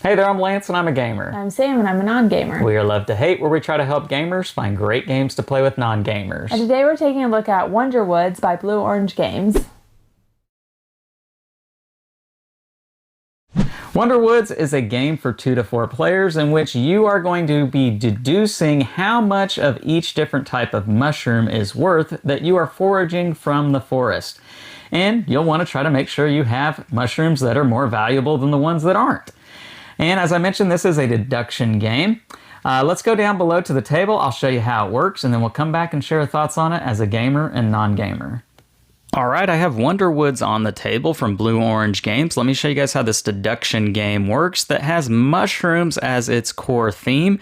Hey there, I'm Lance and I'm a gamer. I'm Sam and I'm a non-gamer. We are Love to Hate, where we try to help gamers find great games to play with non-gamers. And today we're taking a look at Wonder Woods by Blue Orange Games. Wonder Woods is a game for 2 to 4 players in which you are going to be deducing how much of each different type of mushroom is worth that you are foraging from the forest. And you'll want to try to make sure you have mushrooms that are more valuable than the ones that aren't. And as I mentioned, this is a deduction game. Let's go down below to the table. I'll show you how it works, and then we'll come back and share thoughts on it as a gamer and non-gamer. All right, I have Wonder Woods on the table from Blue Orange Games. Let me show you guys how this deduction game works that has mushrooms as its core theme.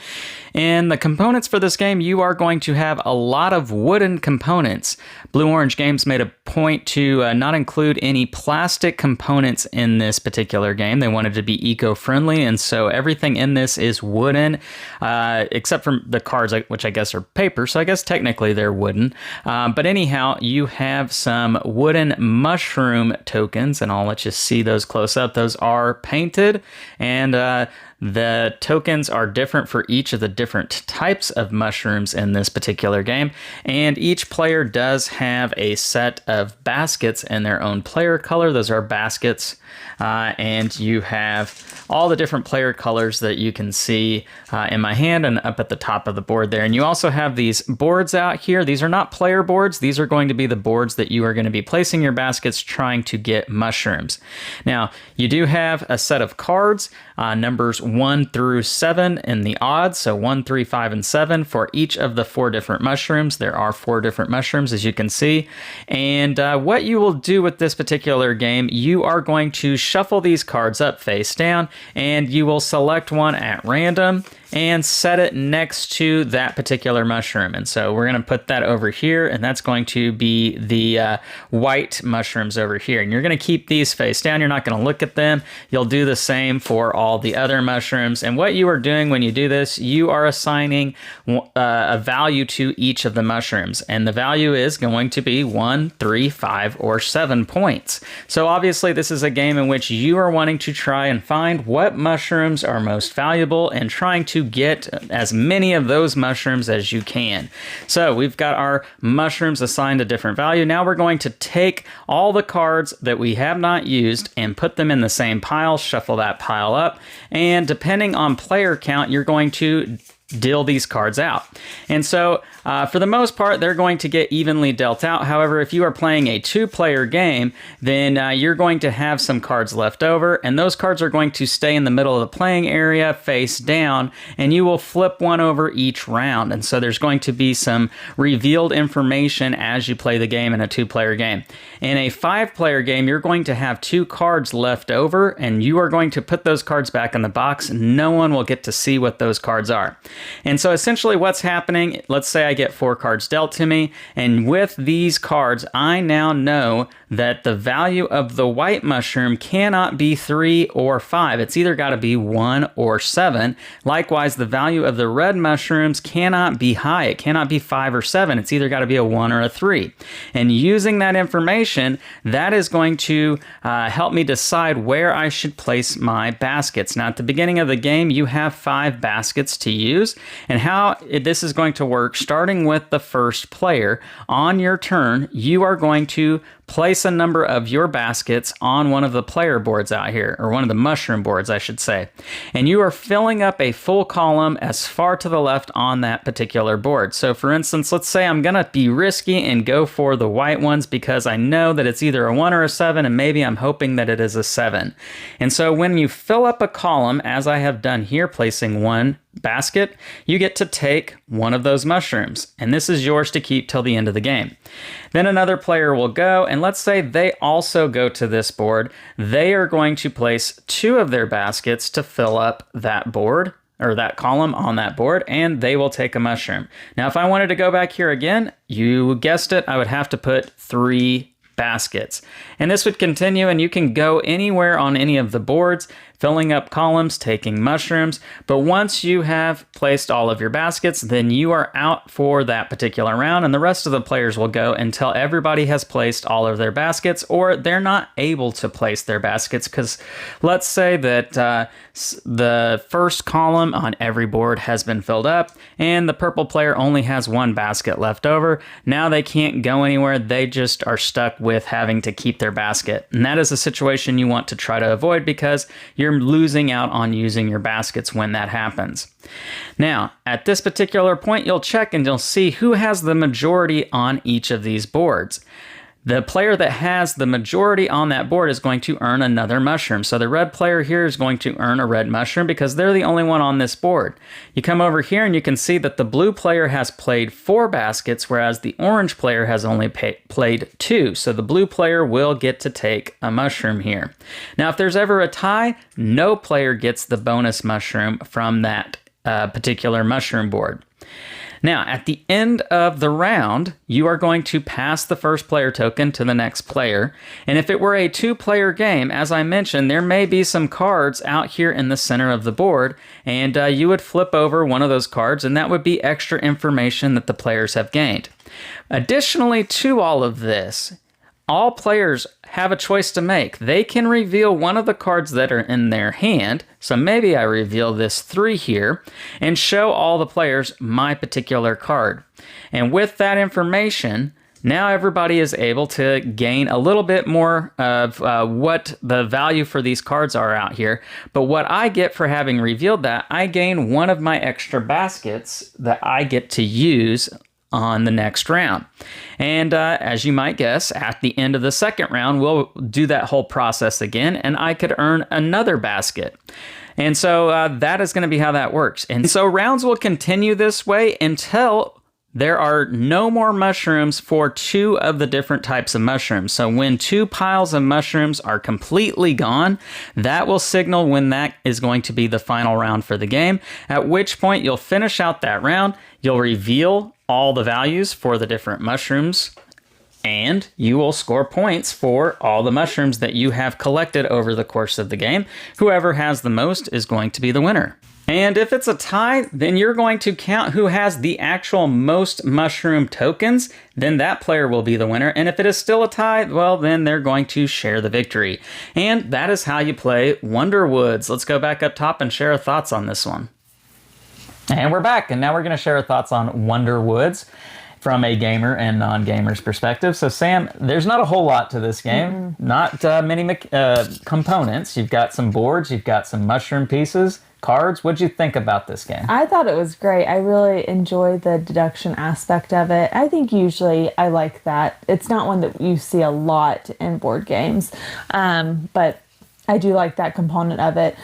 And the components for this game, you are going to have a lot of wooden components. Blue Orange Games made a point to not include any plastic components in this particular game. They wanted to be eco-friendly, and so everything in this is wooden, except for the cards, which I guess are paper, so I guess technically they're wooden. But anyhow, you have some wooden mushroom tokens, and I'll let you see those close up. Those are painted, and the tokens are different for each of the different types of mushrooms in this particular game, and each player does have a set of baskets in their own player color. Those are baskets, and you have all the different player colors that you can see in my hand and up at the top of the board there. And you also have these boards out here. These are not player boards. These are going to be the boards that you are going to be placing your baskets trying to get mushrooms. Now, you do have a set of cards, numbers 1 through 7 in the odds, so 1, 3, 5, and 7 for each of the 4 different mushrooms. There are 4 different mushrooms, as you can see. And what you will do with this particular game, you are going to shuffle these cards up face down, and you will select one at random and set it next to that particular mushroom. And so we're going to put that over here, and that's going to be the white mushrooms over here. And you're going to keep these face down. You're not going to look at them. You'll do the same for all the other mushrooms. And what you are doing when you do this, you are assigning a value to each of the mushrooms. And the value is going to be 1, 3, 5, or 7 points. So obviously this is a game in which you are wanting to try and find what mushrooms are most valuable and trying to get as many of those mushrooms as you can. So we've got our mushrooms assigned a different value. Now we're going to take all the cards that we have not used and put them in the same pile, shuffle that pile up, and depending on player count, you're going to deal these cards out. And so for the most part, they're going to get evenly dealt out. However, if you are playing a 2-player game, then you're going to have some cards left over, and those cards are going to stay in the middle of the playing area face down, and you will flip one over each round. And so there's going to be some revealed information as you play the game in a 2-player game. In a 5-player game, you're going to have 2 cards left over, and you are going to put those cards back in the box. No one will get to see what those cards are. And so essentially what's happening, let's say I get 4 cards dealt to me, and with these cards, I now know that the value of the white mushroom cannot be 3 or 5. It's either got to be 1 or 7. Likewise, the value of the red mushrooms cannot be high. It cannot be 5 or 7. It's either got to be a 1 or a 3. And using that information, that is going to help me decide where I should place my baskets. Now, at the beginning of the game, you have 5 baskets to use. And how this is going to work, starting with the first player, on your turn, you are going to place a number of your baskets on one of the player boards out here, or one of the mushroom boards, I should say. And you are filling up a full column as far to the left on that particular board. So for instance, let's say I'm going to be risky and go for the white ones because I know that it's either a 1 or a 7, and maybe I'm hoping that it is a 7. And so when you fill up a column, as I have done here, placing one basket, you get to take one of those mushrooms, and this is yours to keep till the end of the game. Then another player will go, and let's say they also go to this board. They are going to place 2 of their baskets to fill up that board, or that column on that board, and they will take a mushroom. Now, if I wanted to go back here again, you guessed it, I would have to put 3 baskets. And this would continue, and you can go anywhere on any of the boards, filling up columns, taking mushrooms. But once you have placed all of your baskets, then you are out for that particular round, and the rest of the players will go until everybody has placed all of their baskets, or they're not able to place their baskets, because let's say that the first column on every board has been filled up, and the purple player only has one basket left over. Now they can't go anywhere. They just are stuck with having to keep their basket. And that is a situation you want to try to avoid, because you're losing out on using your baskets when that happens. Now, at this particular point, you'll check and you'll see who has the majority on each of these boards. The player that has the majority on that board is going to earn another mushroom. So the red player here is going to earn a red mushroom because they're the only one on this board. You come over here and you can see that the blue player has played 4 baskets, whereas the orange player has only played 2. So the blue player will get to take a mushroom here. Now, if there's ever a tie, no player gets the bonus mushroom from that particular mushroom board. Now, at the end of the round, you are going to pass the first player token to the next player. And if it were a 2-player game, as I mentioned, there may be some cards out here in the center of the board, and you would flip over one of those cards, and that would be extra information that the players have gained. Additionally to all of this, all players have a choice to make. They can reveal one of the cards that are in their hand. So maybe I reveal this 3 here and show all the players my particular card. And with that information, now everybody is able to gain a little bit more of what the value for these cards are out here. But what I get for having revealed that, I gain one of my extra baskets that I get to use on the next round. And as you might guess, at the end of the second round, we'll do that whole process again, and I could earn another basket. And so that is going to be how that works. And so rounds will continue this way until there are no more mushrooms for 2 of the different types of mushrooms. So when 2 piles of mushrooms are completely gone, that will signal when that is going to be the final round for the game, at which point you'll finish out that round, you'll reveal all the values for the different mushrooms, and you will score points for all the mushrooms that you have collected over the course of the game. Whoever has the most is going to be the winner. And if it's a tie, then you're going to count who has the actual most mushroom tokens, then that player will be the winner. And if it is still a tie, well, then they're going to share the victory. And that is how you play Wonder Woods. Let's go back up top and share our thoughts on this one. And we're back, and now we're going to share our thoughts on Wonder Woods from a gamer and non-gamer's perspective. So, Sam, there's not a whole lot to this game. Not many components. You've got some boards, you've got some mushroom pieces, cards. What'd you think about this game? I thought it was great. I really enjoyed the deduction aspect of it. I think usually I like that. It's not one that you see a lot in board games, but I do like that component of it.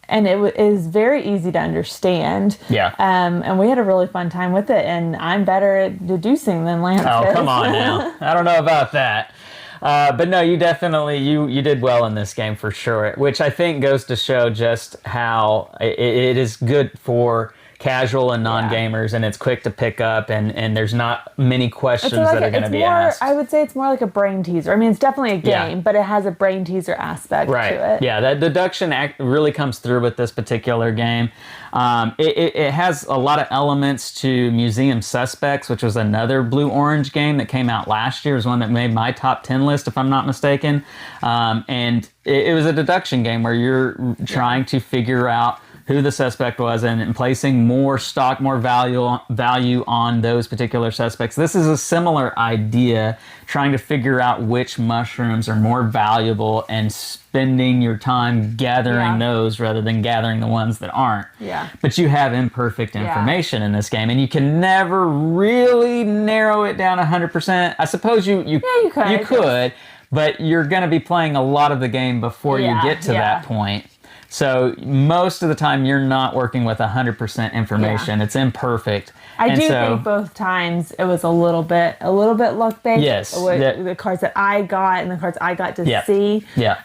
And it is very easy to understand. Yeah. And we had a really fun time with it. And I'm better at deducing than Lance Oh, is. come on now. I don't know about that. But no, you definitely, you did well in this game for sure, which I think goes to show just how it is good for casual and non-gamers, and it's quick to pick up, and there's not many questions that are going to be asked. I would say it's more like a brain teaser. I mean, it's definitely a game, but it has a brain teaser aspect to it. Yeah, that deduction really comes through with this particular game. It has a lot of elements to Museum Suspects, which was another blue-orange game that came out last year. It was one that made my top 10 list, if I'm not mistaken. And it was a deduction game where you're trying to figure out who the suspect was and placing more stock, more value on those particular suspects. This is a similar idea, trying to figure out which mushrooms are more valuable and spending your time gathering those rather than gathering the ones that aren't. Yeah. But you have imperfect information in this game, and you can never really narrow it down 100%. I suppose you could, but you're going to be playing a lot of the game before you get to that point. So most of the time, you're not working with 100% information. It's imperfect. I do think both times it was a little bit luck-based. Yes. The cards that I got and the cards I got to see. Yeah.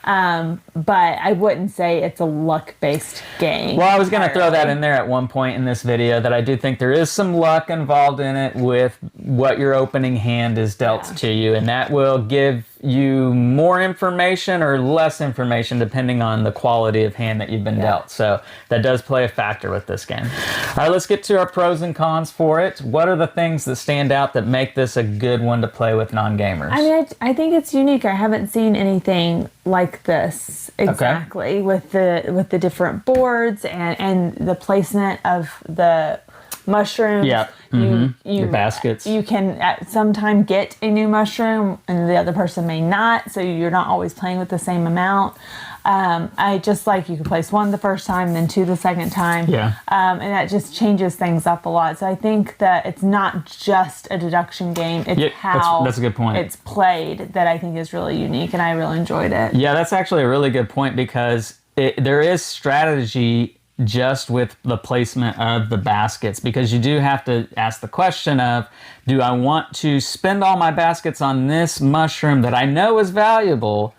But I wouldn't say it's a luck-based game. Well, I was going to throw that in there at one point in this video, that I do think there is some luck involved in it with what your opening hand is dealt to you, and that will give you more information or less information depending on the quality of hand that you've been dealt. So that does play a factor with this game. All right, let's get to our pros and cons for it. What are the things that stand out that make this a good one to play with non-gamers? I mean, I think it's unique. I haven't seen anything like this exactly with the different boards and the placement of the mushrooms. Yeah. Your baskets. You can at some time get a new mushroom and the other person may not, so you're not always playing with the same amount. I just like you can place one the first time, then two the second time. Yeah. And that just changes things up a lot. So I think that it's not just a deduction game. It's how that's a good point. It's played that I think is really unique, and I really enjoyed it. Yeah, that's actually a really good point because there is strategy just with the placement of the baskets, because you do have to ask the question of, do I want to spend all my baskets on this mushroom that I know is valuable,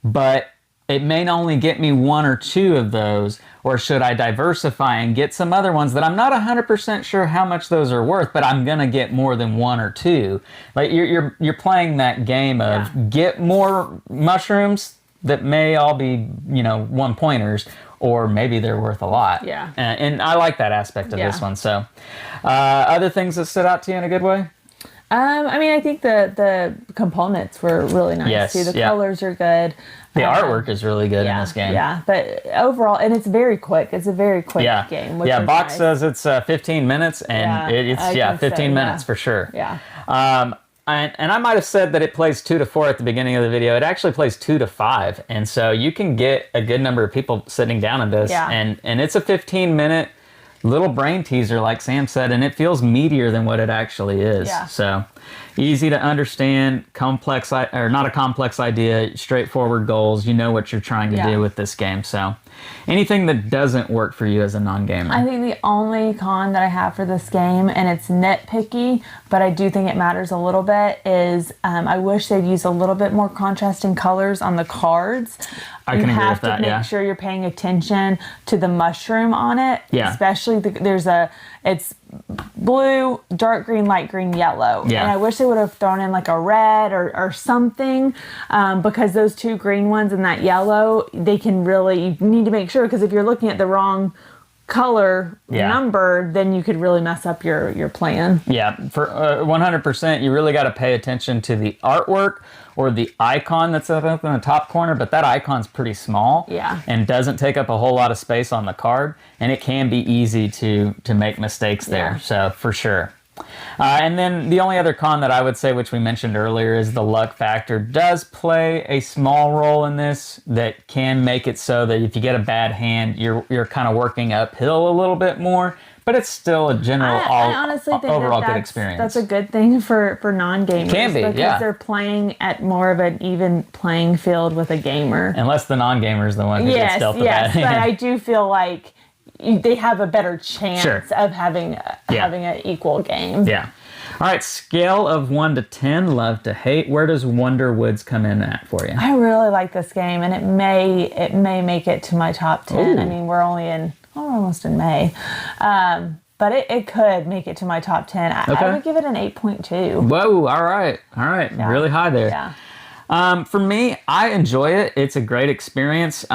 but it may only get me one or two of those, or should I diversify and get some other ones that I'm not 100% sure how much those are worth, but I'm gonna get more than one or two. Like you're playing that game of get more mushrooms that may all be, you know, one pointers, or maybe they're worth a lot. Yeah. And I like that aspect of this one. So other things that stood out to you in a good way? I mean, I think the components were really nice Yes, too. The colors are good. The artwork is really good in this game. Yeah, but overall, and it's very quick. It's a very quick game. Which is Box nice. says it's 15 minutes, and it's 15 minutes for sure. Yeah. And I might have said that it plays 2 to 4 at the beginning of the video. It actually plays 2 to 5, and so you can get a good number of people sitting down in this. Yeah. And it's a 15-minute little brain teaser, like Sam said, and it feels meatier than what it actually is. Yeah. So easy to understand, complex or not a complex idea, straightforward goals. You know what you're trying to do with this game. So anything that doesn't work for you as a non-gamer? I think the only con that I have for this game, and it's nitpicky, but I do think it matters a little bit, is I wish they'd use a little bit more contrasting colors on the cards. I can agree with that, You have to make sure you're paying attention to the mushroom on it. Yeah. Especially, it's blue, dark green, light green, yellow. Yeah. And I wish they would have thrown in like a red or something, because those two green ones and that yellow, they can really, you need to make sure, because if you're looking at the wrong color number, then you could really mess up your plan. Yeah, for 100%, you really got to pay attention to the artwork or the icon that's up in the top corner, but that icon's pretty small and doesn't take up a whole lot of space on the card, and it can be easy to make mistakes there, so for sure. And then the only other con that I would say, which we mentioned earlier, is the luck factor does play a small role in this that can make it so that if you get a bad hand, you're kind of working uphill a little bit more, but it's still a general I honestly think overall that good experience. That's a good thing for non-gamers. Can be, because they're playing at more of an even playing field with a gamer. Unless the non-gamer is the one who gets dealt the bad hand. But I do feel like they have a better chance of having an equal game. Yeah. All right, scale of 1 to 10, love to hate. Where does Wonder Woods come in at for you? I really like this game, and it may make it to my top 10. Ooh. I mean, we're almost in May. But it could make it to my top 10. I would give it an 8.2. Whoa, all right. Yeah. Really high there. Yeah. For me, I enjoy it. It's a great experience.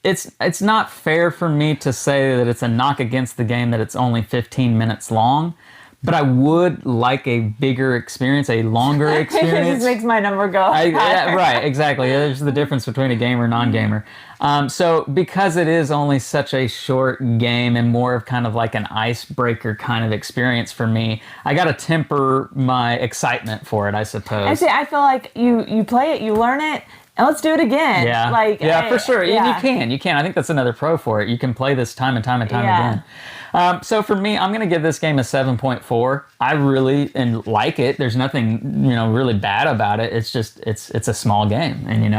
It's not fair for me to say that it's a knock against the game that it's only 15 minutes long, but I would like a bigger experience, a longer experience. It just makes my number go higher. Right, exactly. There's the difference between a gamer and non-gamer. So because it is only such a short game and more of kind of like an icebreaker kind of experience for me, I got to temper my excitement for it, I suppose. I feel like you play it, you learn it, and let's do it again. Yeah, for sure. You can. I think that's another pro for it. You can play this time and time again. So for me, I'm going to give this game a 7.4. I really like it. There's nothing, really bad about it. It's just, it's a small game, and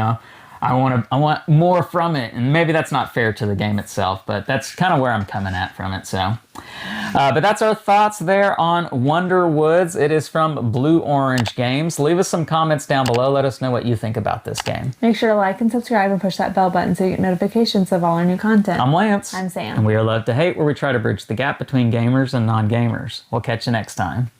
I want more from it, and maybe that's not fair to the game itself, but that's kind of where I'm coming at from it. So, but that's our thoughts there on Wonder Woods. It is from Blue Orange Games. Leave us some comments down below. Let us know what you think about this game. Make sure to like and subscribe and push that bell button so you get notifications of all our new content. I'm Lance. I'm Sam. And we are Love to Hate, where we try to bridge the gap between gamers and non-gamers. We'll catch you next time.